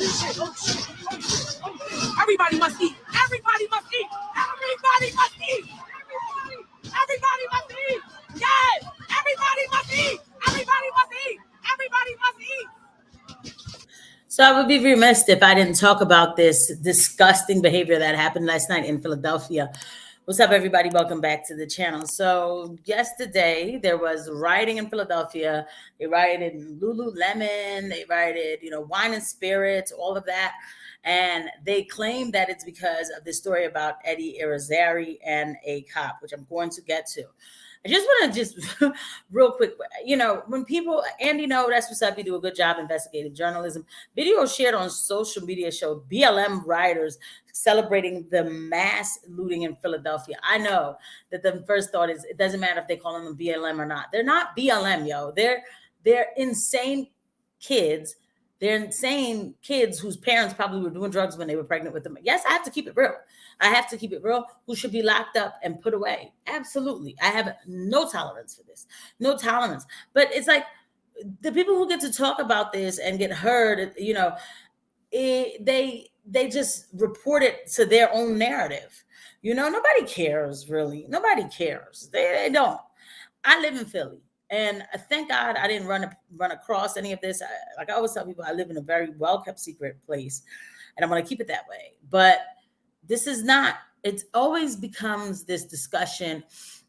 Everybody must eat. Everybody must eat. Everybody must eat. Everybody must eat. Yes. Everybody must eat. Everybody must eat. Everybody must eat. So I would be remiss if I didn't talk about this disgusting behavior that happened last night in Philadelphia. What's up, everybody? Welcome back to the channel. So yesterday there was rioting in Philadelphia. They rioted in Lululemon. They rioted, wine and spirits, all of that. And they claim that it's because of this story about Eddie Irizarry and a cop, which I'm going to get to. I just want to real quick, when people, and that's what's up, you do a good job investigative journalism. Video shared on social media showed BLM rioters celebrating the mass looting in Philadelphia. I know that the first thought is it doesn't matter if they call them BLM or not. They're not BLM, yo. They're insane kids. They're insane kids whose parents probably were doing drugs when they were pregnant with them. Yes, I have to keep it real. Who should be locked up and put away. Absolutely. I have no tolerance for this. No tolerance. But it's like the people who get to talk about this and get heard, they just report it to their own narrative. Nobody cares, really. Nobody cares. They don't. I live in Philly. And thank God I didn't run across any of this. Like I always tell people, I live in a very well-kept secret place, and I'm going to keep it that way. But this is not, it always becomes this discussion,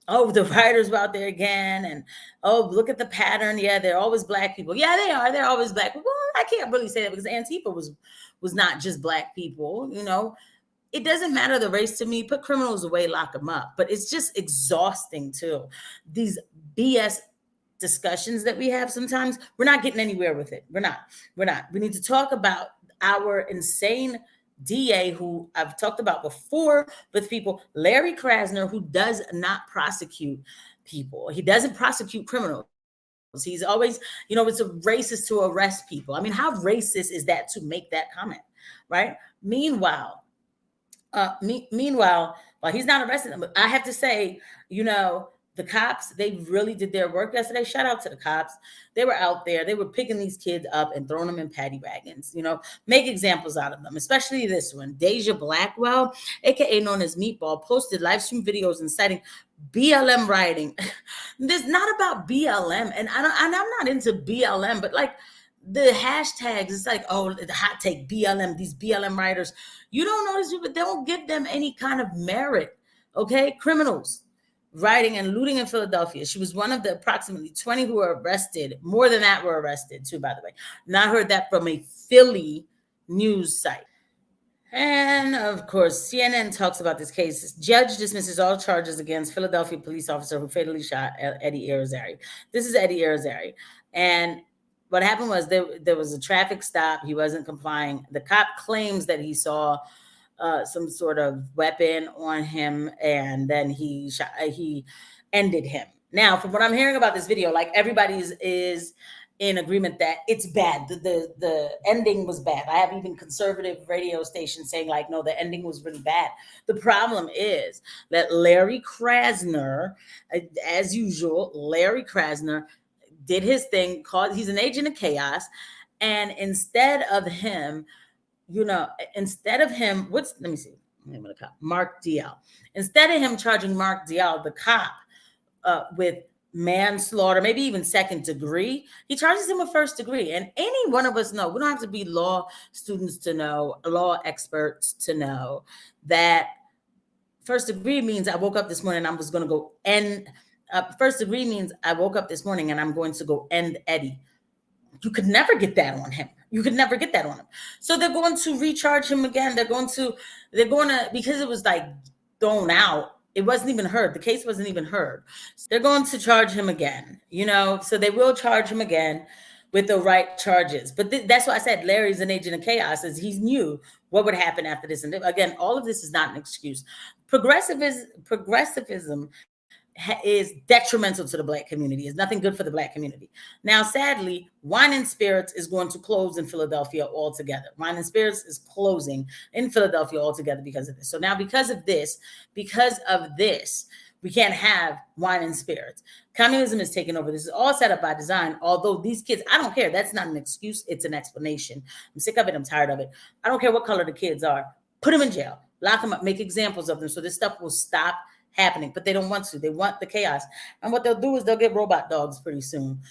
oh, the writers were out there again, and oh, look at the pattern. Yeah, they're always Black people. Yeah, they are. They're always Black people. Well, I can't really say that because Antifa was not just Black people, It doesn't matter the race to me. Put criminals away, lock them up. But it's just exhausting too. These BS discussions that we have sometimes, we're not getting anywhere with it. We're not. We need to talk about our insane DA, who I've talked about before with people, Larry Krasner, who does not prosecute people. He doesn't prosecute criminals. He's always, it's a racist to arrest people. I mean, how racist is that to make that comment, right? Meanwhile, while he's not arresting them, I have to say, the cops, they really did their work yesterday. Shout out to the cops. They were out there. They were picking these kids up and throwing them in paddy wagons, make examples out of them, especially this one. Deja Blackwell, aka known as Meatball, posted live stream videos inciting BLM rioting. This is not about BLM. And I'm not into BLM, but like the hashtags, it's like, oh, the hot take BLM, these BLM rioters. You don't know these people, don't give them any kind of merit. Okay, criminals rioting and looting in Philadelphia. She was one of the approximately 20 who were arrested. More than that were arrested too, by the way. And I heard that from a Philly news site. And of course, CNN talks about this case. Judge dismisses all charges against Philadelphia police officer who fatally shot Eddie Irizarry. This is Eddie Irizarry. And what happened was there was a traffic stop. He wasn't complying. The cop claims that he saw some sort of weapon on him, and then he ended him. Now, from what I'm hearing about this video, like everybody is in agreement that it's bad. The ending was bad. I have even conservative radio stations saying like, no, the ending was really bad. The problem is that Larry Krasner, as usual, Larry Krasner did his thing. He's an agent of chaos, and instead of him, let me see, name of the cop, Mark DL. Instead of him charging Mark DL, the cop, with manslaughter, maybe even second degree, he charges him with first degree. And any one of us know, we don't have to be law students to know, law experts to know that first degree means I woke up this morning and I was going to go end. First degree means I woke up this morning and I'm going to go end Eddie. You could never get that on him. So they're going to recharge him again. They're going to, because it was like thrown out. It wasn't even heard. The case wasn't even heard. So they're going to charge him again, so they will charge him again with the right charges. But that's why I said Larry's an agent of chaos, as he knew what would happen after this. And again, all of this is not an excuse. Progressivism is detrimental to the Black community. It's nothing good for the Black community. Now, sadly, Wine and Spirits is going to close in Philadelphia altogether. Wine and Spirits is closing in Philadelphia altogether because of this. So now because of this, We can't have wine and spirits. Communism is taking over. This is all set up by design. Although these kids, I don't care. That's not an excuse. It's an explanation. I'm sick of it. I'm tired of it. I don't care what color the kids are. Put them in jail. Lock them up. Make examples of them so this stuff will stop happening. But they don't want to. They want the chaos. And what they'll do is they'll get robot dogs pretty soon.